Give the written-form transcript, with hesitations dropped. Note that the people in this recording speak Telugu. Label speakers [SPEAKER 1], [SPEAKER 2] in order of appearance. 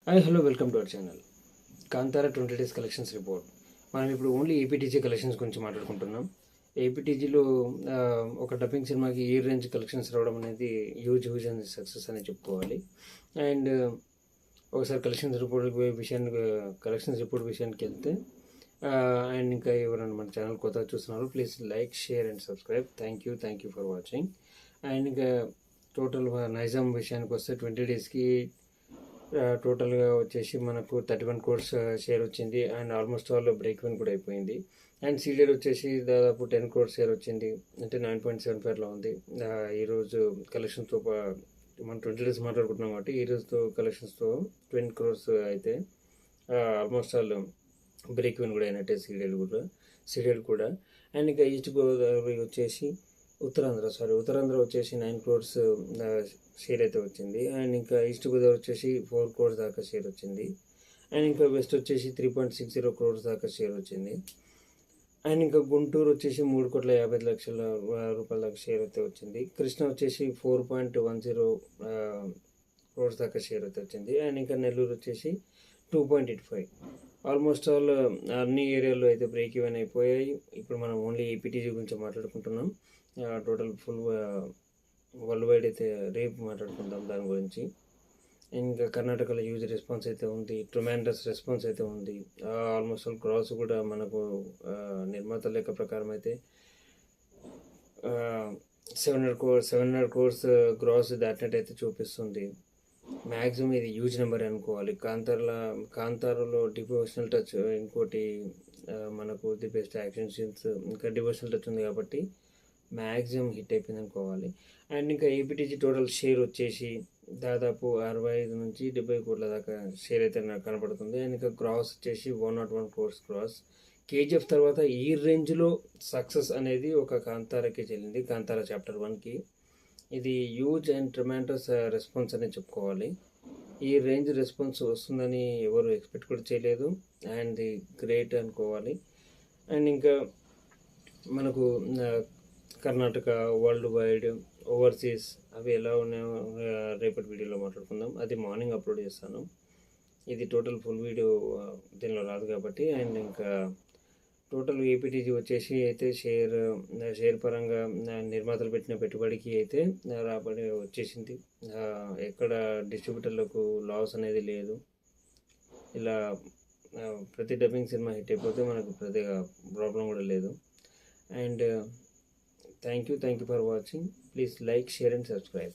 [SPEAKER 1] Hi hello welcome to our channel. Kantara 20 days collections report. మనం ఇప్పుడు ఓన్లీ ఏపీటీజీ కలెక్షన్స్ గురించి మాట్లాడుకుంటున్నాం. ఏపీటీజీలో ఒక డబ్బింగ్ సినిమాకి ఈ రేంజ్ కలెక్షన్స్ రావడం అనేది హ్యూజ్ అండ్ సక్సెస్ అని చెప్పుకోవాలి. అండ్ ఒకసారి కలెక్షన్స్ రిపోర్ట్ విషయానికి వెళ్తే అండ్ ఇంకా ఎవరైనా మన ఛానల్ కొత్తగా చూస్తున్నారు, please like, share and subscribe. Thank you for watching. And ఇంకా టోటల్ నైజాం విషయానికి వస్తే 20 డేస్కి టోటల్గా వచ్చేసి మనకు 31 crores షేర్ వచ్చింది. And almost all break even కూడా అయిపోయింది. అండ్ సీడెడ్ వచ్చేసి దాదాపు 10 crores షేర్ వచ్చింది, అంటే 9.75లో ఉంది. ఈరోజు కలెక్షన్స్తో మనం 20 డేస్ మాట్లాడుకుంటున్నాం కాబట్టి ఈరోజుతో కలెక్షన్స్తో 20 crores అయితే ఆల్మోస్ట్ ఆల్ బ్రేక్ ఈవెన్ కూడా అయినట్టే సీడెడ్ కూడా. అండ్ ఇంకా ఈస్ట్ గోదావరి వచ్చేసి ఉత్తరాంధ్ర వచ్చేసి 9 crores షేర్ అయితే వచ్చింది. అండ్ ఇంకా ఈస్ట్ గోదావరి వచ్చేసి 4 crores దాకా షేర్ వచ్చింది. అండ్ ఇంకా వెస్ట్ వచ్చేసి 3.60 crores దాకా షేర్ వచ్చింది. అండ్ ఇంకా గుంటూరు వచ్చేసి 3,50,00,000 రూపాయల దాకా షేర్ అయితే వచ్చింది. కృష్ణ వచ్చేసి 4.10 crores దాకా షేర్ అయితే వచ్చింది. అండ్ ఇంకా నెల్లూరు వచ్చేసి 2.85. ఆల్మోస్ట్ ఆల్ అన్ని ఏరియాలో అయితే బ్రేక్ ఈవెన్ అయిపోయాయి. ఇప్పుడు మనం ఓన్లీ ఏపీటీజీ గురించి మాట్లాడుకుంటున్నాం. టోటల్ ఫుల్ వరల్డ్ వైడ్ అయితే రేపు మాట్లాడుకుందాం దాని గురించి. ఇంకా కర్ణాటకలో హ్యూజ్ రెస్పాన్స్ అయితే ఉంది, ట్రొమాండస్ రెస్పాన్స్ అయితే ఉంది. ఆల్మోస్ట్ ఆల్ గ్రాస్ కూడా మనకు నిర్మాత లెక్క ప్రకారం అయితే 700 crores గ్రాస్ దాటినట్టు చూపిస్తుంది. మ్యాక్సిమం ఇది హ్యూజ్ నెంబర్ అనుకోవాలి. కాంతారలో డివోషనల్ టచ్, ఇంకోటి మనకు ది బెస్ట్ యాక్షన్ సీన్స్, ఇంకా డివోషనల్ టచ్ ఉంది కాబట్టి మ్యాక్సిమం హిట్ అయిపోయింది అనుకోవాలి. అండ్ ఇంకా ఏపీటీజీ టోటల్ షేర్ వచ్చేసి దాదాపు 65 నుంచి 70 కోట్ల దాకా షేర్ అయితే నాకు కనపడుతుంది. అండ్ ఇంకా గ్రాస్ వచ్చేసి 101 crores గ్రాస్. కేజీఎఫ్ తర్వాత ఈ రేంజ్లో సక్సెస్ అనేది ఒక కాంతారాకి చెల్లింది, కాంతారా చాప్టర్ 1కి. ఇది హ్యూజ్ అండ్ ట్రొమాండస్ రెస్పాన్స్ అని చెప్పుకోవాలి. ఈ రేంజ్ రెస్పాన్స్ వస్తుందని ఎవరు ఎక్స్పెక్ట్ కూడా చేయలేదు. అండ్ గ్రేట్ అనుకోవాలి. అండ్ ఇంకా మనకు కర్ణాటక, వరల్డ్ వైడ్, ఓవర్సీస్ అవి ఎలా ఉన్నాయో రేపటి వీడియోలో మాట్లాడుకుందాం. అది మార్నింగ్ అప్లోడ్ చేస్తాను. ఇది టోటల్ ఫుల్ వీడియో దీనిలో రాదు కాబట్టి. అండ్ ఇంకా టోటల్ ఏపీటీజీ వచ్చేసి అయితే షేర్ పరంగా నిర్మాతలు పెట్టిన పెట్టుబడికి అయితే రాబడి వచ్చేసింది. ఎక్కడ డిస్ట్రిబ్యూటర్లకు లాస్ అనేది లేదు. ఇలా ప్రతి డబ్బింగ్ సినిమా హిట్ అయిపోతే మనకు ప్రతిగా ప్రాబ్లం కూడా లేదు. And thank you for watching. Please like, share and subscribe.